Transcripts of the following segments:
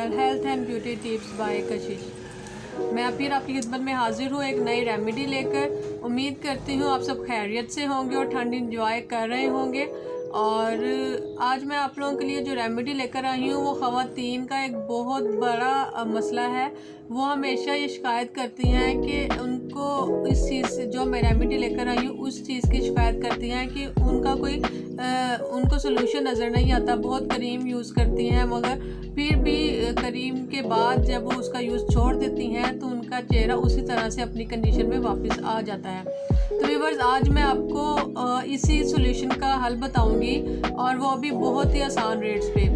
Channel health and beauty tips by कशिश। मैं फिर आपकी खिदमत में हाजिर हूँ एक नई रेमेडी लेकर। उम्मीद करती हूँ आप सब खैरियत से होंगे और ठंड इंजॉय कर रहे होंगे। और आज मैं आप लोगों के लिए जो रेमेडी लेकर आई हूँ वो ख़वातीन का एक बहुत बड़ा मसला है। वो हमेशा ये शिकायत करती हैं कि उनको इस चीज़ से, जो मैं रेमेडी लेकर आई हूँ उस चीज़ की शिकायत करती हैं कि उनका कोई उनको सोल्यूशन नज़र नहीं आता। बहुत क्रीम यूज़ करती हैं मगर फिर भी क्रीम के बाद जब वो उसका यूज़ छोड़ देती हैं तो उनका चेहरा उसी तरह से अपनी कंडीशन में वापस आ जाता है। तो व्यूअर्स, आज मैं आपको इसी सोल्यूशन का हल बताऊंगी और वो भी बहुत ही आसान रेट्स पे।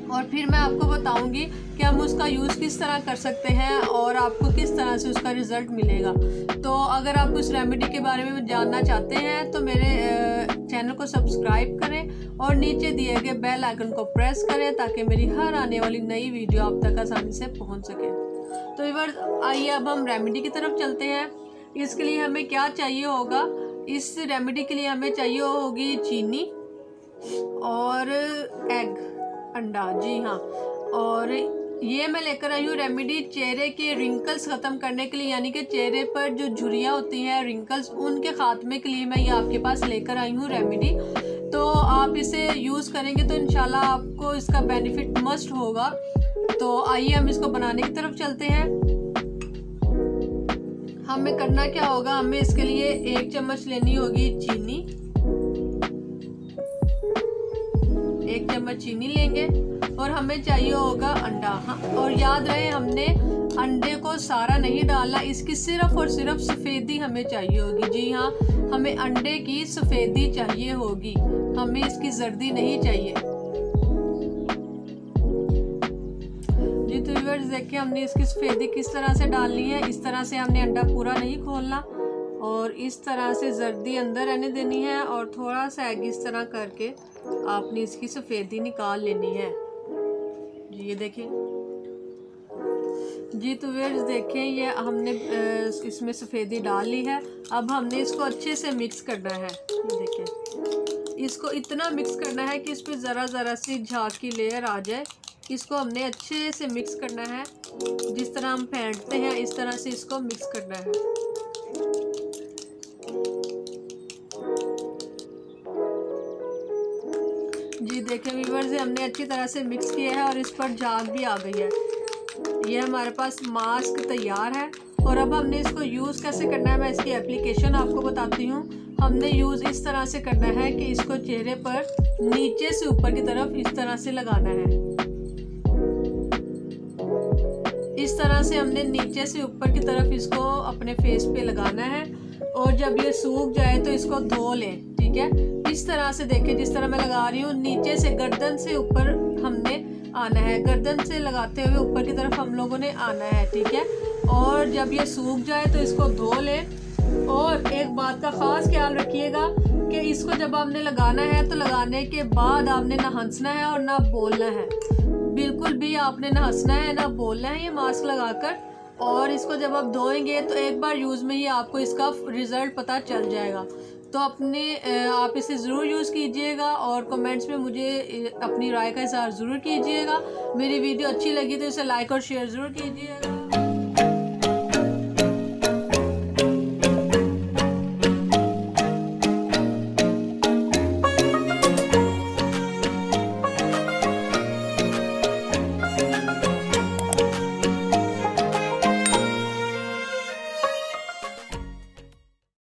और फिर मैं आपको बताऊंगी कि हम उसका यूज़ किस तरह कर सकते हैं और आपको किस तरह से उसका रिज़ल्ट मिलेगा। तो अगर आप उस रेमेडी के बारे में जानना चाहते हैं तो मेरे चैनल को सब्सक्राइब करें और नीचे दिए गए बेल आइकन को प्रेस करें ताकि मेरी हर आने वाली नई वीडियो आप तक आसानी से पहुंच सके। तो व्यूअर्स, आइए अब हम रेमेडी की तरफ चलते हैं। इसके लिए हमें क्या चाहिए होगा? इस रेमेडी के लिए हमें चाहिए होगी चीनी और एग, अंडा, जी हाँ। और ये मैं लेकर आई हूँ रेमेडी चेहरे के रिंकल्स ख़त्म करने के लिए, यानी कि चेहरे पर जो झुर्रियाँ होती हैं, रिंकल्स, उनके ख़ात्मे के लिए मैं ये आपके पास लेकर आई हूँ रेमेडी। तो आप इसे यूज़ करेंगे तो इंशाल्लाह आपको इसका बेनिफिट मस्ट होगा। तो आइए हम इसको बनाने की तरफ चलते हैं। हमें करना क्या होगा? हमें इसके लिए 1 चम्मच लेनी होगी चीनी, 1 चम्मच चीनी लेंगे। और हमें चाहिए होगा अंडा। हाँ, और याद रहे हमने अंडे को सारा नहीं डालना, इसकी सिर्फ और सिर्फ सफ़ेदी हमें चाहिए होगी। जी हाँ, हमें अंडे की सफ़ेदी चाहिए होगी, हमें इसकी जर्दी नहीं चाहिए। जी तो व्यूअर्स, देखिए हमने इसकी सफ़ेदी किस तरह से डालनी है। इस तरह से हमने अंडा पूरा नहीं खोलना और इस तरह से जर्दी अंदर रहने देनी है और थोड़ा सा एग इस तरह करके आपने इसकी सफ़ेदी निकाल लेनी है। जी ये देखिए। जी तो व्यूअर्स, देखें ये हमने इसमें सफ़ेदी डाल ली है। अब हमने इसको अच्छे से मिक्स करना है। ये देखें, इसको इतना मिक्स करना है कि इस पर ज़रा सी झाग की लेयर आ जाए। इसको हमने अच्छे से मिक्स करना है, जिस तरह हम फेंटते हैं इस तरह से इसको मिक्स करना है। जी देखें व्यूअर्स, हमने अच्छी तरह से मिक्स किया है और इस पर झाग भी आ गई है। ये हमारे पास मास्क तैयार है। और अब हमने इसको यूज़ कैसे करना है, मैं इसकी एप्लीकेशन आपको बताती हूँ। हमने यूज़ इस तरह से करना है कि इसको चेहरे पर नीचे से ऊपर की तरफ इस तरह से लगाना है। इस तरह से हमने नीचे से ऊपर की तरफ इसको अपने फेस पे लगाना है। और जब ये सूख जाए तो इसको धो लें, ठीक है। इस तरह से देखें, जिस तरह मैं लगा रही हूँ, नीचे से गर्दन से ऊपर हमने आना है, गर्दन से लगाते हुए ऊपर की तरफ हम लोगों ने आना है, ठीक है। और जब ये सूख जाए तो इसको धो लें। और एक बात का ख़ास ख्याल रखिएगा कि इसको जब आपने लगाना है तो लगाने के बाद आपने ना हंसना है और ना बोलना है। बिल्कुल भी आपने ना हंसना है ना बोलना है ये मास्क लगाकर। और इसको जब आप धोएंगे तो एक बार यूज़ में ही आपको इसका रिज़ल्ट पता चल जाएगा। तो आप इसे ज़रूर यूज़ कीजिएगा और कमेंट्स में मुझे अपनी राय का इज़हार ज़रूर कीजिएगा। मेरी वीडियो अच्छी लगी तो इसे लाइक और शेयर ज़रूर कीजिएगा।